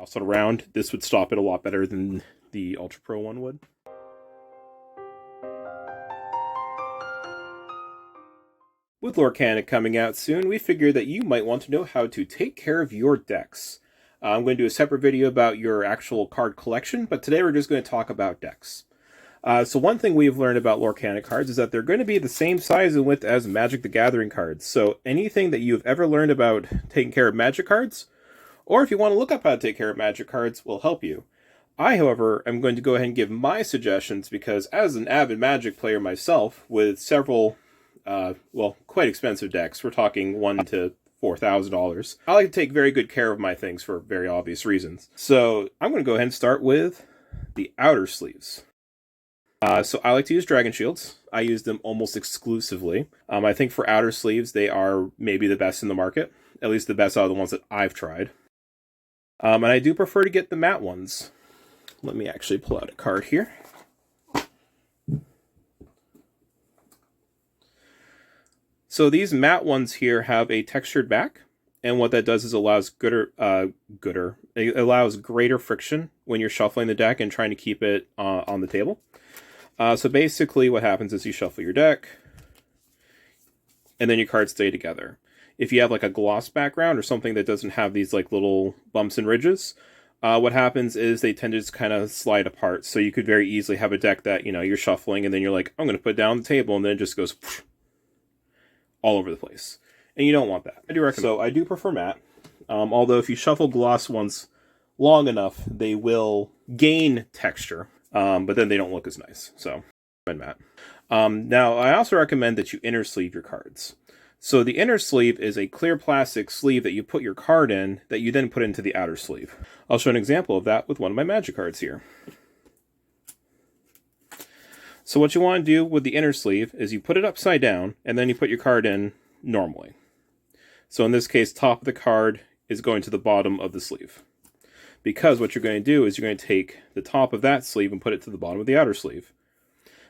jostled around, this would stop it a lot better than the Ultra Pro one would. With Lorcana coming out soon, we figured that you might want to know how to take care of your decks. I'm going to do a separate video about your actual card collection, but today we're just going to talk about decks. So one thing we've learned about Lorcana cards is that they're going to be the same size and width as Magic the Gathering cards. So anything that you've ever learned about taking care of Magic cards, or if you want to look up how to take care of Magic cards, will help you. I, however, am going to go ahead and give my suggestions because as an avid Magic player myself, with several, quite expensive decks, we're talking $1,000 to $4,000, I like to take very good care of my things for very obvious reasons. So I'm going to go ahead and start with the outer sleeves. So I like to use Dragon Shields. I use them almost exclusively. I think for outer sleeves, they are maybe the best in the market. At least the best out of the ones that I've tried. And I do prefer to get the matte ones. Let me actually pull out a card here. So these matte ones here have a textured back. And what that does is allows it allows greater friction when you're shuffling the deck and trying to keep it on the table. So basically what happens is you shuffle your deck, and then your cards stay together. If you have like a gloss background or something that doesn't have these like little bumps and ridges, what happens is they tend to just kind of slide apart. So you could very easily have a deck that, you're shuffling, and then you're like, I'm going to put it down on the table, and then it just goes all over the place. And you don't want that. I do recommend. So I do prefer matte. Although if you shuffle gloss ones long enough, they will gain texture. But then they don't look as nice, so I'm matte. Now, I also recommend that you inner sleeve your cards. So the inner sleeve is a clear plastic sleeve that you put your card in that you then put into the outer sleeve. I'll show an example of that with one of my Magic cards here. So what you want to do with the inner sleeve is you put it upside down, and then you put your card in normally. So in this case, top of the card is going to the bottom of the sleeve. Because what you're going to do is you're going to take the top of that sleeve and put it to the bottom of the outer sleeve.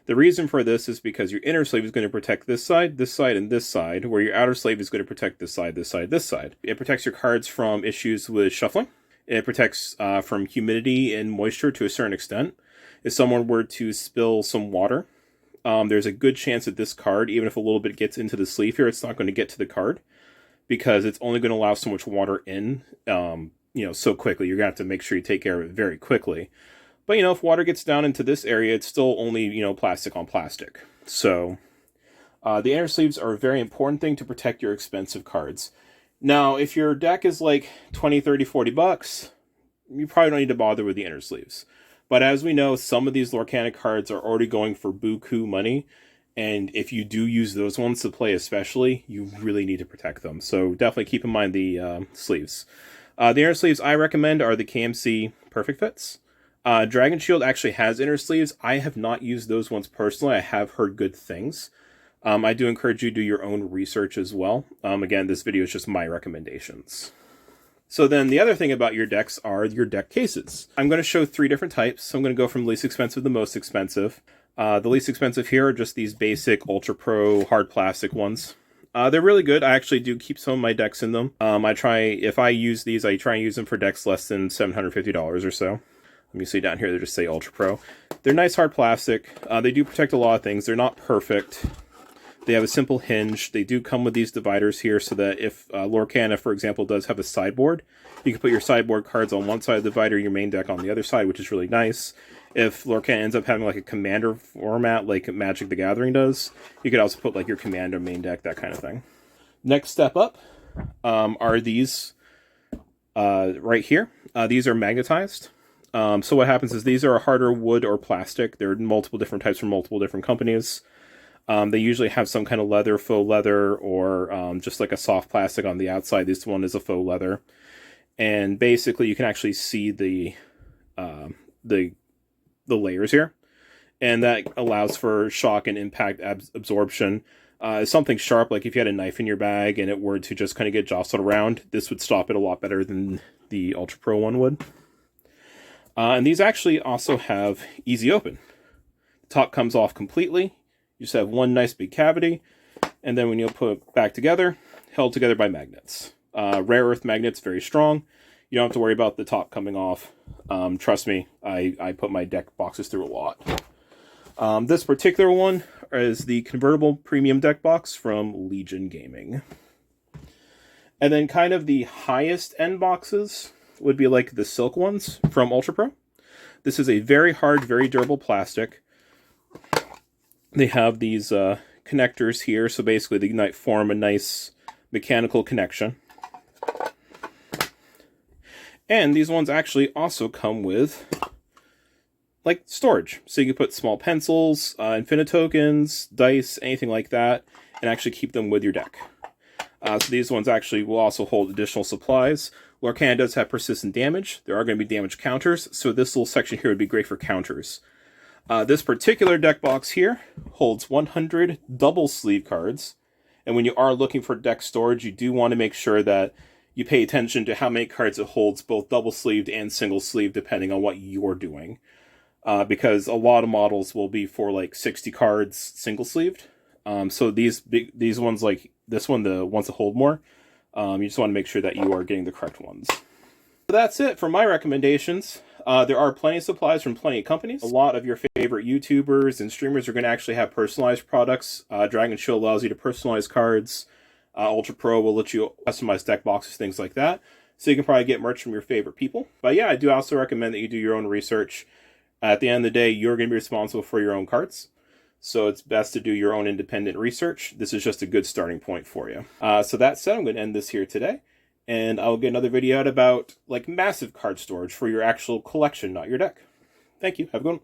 The reason for this is because your inner sleeve is going to protect this side, and this side, where your outer sleeve is going to protect this side, this side, this side. It protects your cards from issues with shuffling. It protects from humidity and moisture to a certain extent. If someone were to spill some water, there's a good chance that this card, even if a little bit gets into the sleeve here, it's not going to get to the card because it's only going to allow so much water in so quickly. You're going to have to make sure you take care of it very quickly. But, if water gets down into this area, it's still only, plastic on plastic. So, the inner sleeves are a very important thing to protect your expensive cards. Now, if your deck is like 20, 30, 40 bucks, you probably don't need to bother with the inner sleeves. But as we know, some of these Lorcana cards are already going for buku money. And if you do use those ones to play especially, you really need to protect them. So definitely keep in mind the sleeves. The inner sleeves I recommend are the KMC Perfect Fits. Dragon Shield actually has inner sleeves. I have not used those ones personally. I have heard good things. I do encourage you to do your own research as well. Again, this video is just my recommendations. So then the other thing about your decks are your deck cases. I'm going to show 3 different types. I'm going to go from least expensive to most expensive. The least expensive here are just these basic Ultra Pro hard plastic ones. They're really good. I actually do keep some of my decks in them. If I use these, I try and use them for decks less than $750 or so. Let me see down here, they just say Ultra Pro. They're nice hard plastic. They do protect a lot of things. They're not perfect. They have a simple hinge. They do come with these dividers here so that if Lorcana, for example, does have a sideboard, you can put your sideboard cards on one side of the divider, your main deck on the other side, which is really nice. If Lorcana ends up having like a commander format like Magic the Gathering does, you could also put like your commander main deck, that kind of thing. Next step up are these right here. These are magnetized. So what happens is these are a harder wood or plastic. There are multiple different types from multiple different companies. They usually have some kind of leather, faux leather, or just like a soft plastic on the outside. This one is a faux leather. And basically you can actually see the layers here. And that allows for shock and impact absorption. Something sharp, like if you had a knife in your bag and it were to just kind of get jostled around, this would stop it a lot better than the Ultra Pro one would. And these actually also have easy open. The top comes off completely. You just have one nice big cavity. And then when you put it back together, held together by magnets. Rare earth magnets, very strong. You don't have to worry about the top coming off. Trust me, I put my deck boxes through a lot. This particular one is the convertible premium deck box from Legion Gaming. And then kind of the highest end boxes would be like the silk ones from Ultra Pro. This is a very hard, very durable plastic. They have these connectors here, so basically they might form a nice mechanical connection. And these ones actually also come with like storage. So you can put small pencils, infinite tokens, dice, anything like that, and actually keep them with your deck. So these ones actually will also hold additional supplies. Lorcana does have persistent damage. There are going to be damage counters, so this little section here would be great for counters. This particular deck box here holds 100 double sleeve cards. And when you are looking for deck storage, you do want to make sure that you pay attention to how many cards it holds, both double sleeved and single sleeved, depending on what you're doing. Because a lot of models will be for like 60 cards single sleeved. So these ones, like this one, the ones that hold more, you just want to make sure that you are getting the correct ones. So that's it for my recommendations. There are plenty of supplies from plenty of companies. A lot of your favorite YouTubers and streamers are going to actually have personalized products. Dragon Shield allows you to personalize cards. Ultra Pro will let you customize deck boxes, things like that. So you can probably get merch from your favorite people. But yeah, I do also recommend that you do your own research. At the end of the day, you're going to be responsible for your own cards. So it's best to do your own independent research. This is just a good starting point for you. So that said, I'm going to end this here today. And I'll get another video out about like massive card storage for your actual collection, not your deck. Thank you. Have a good one.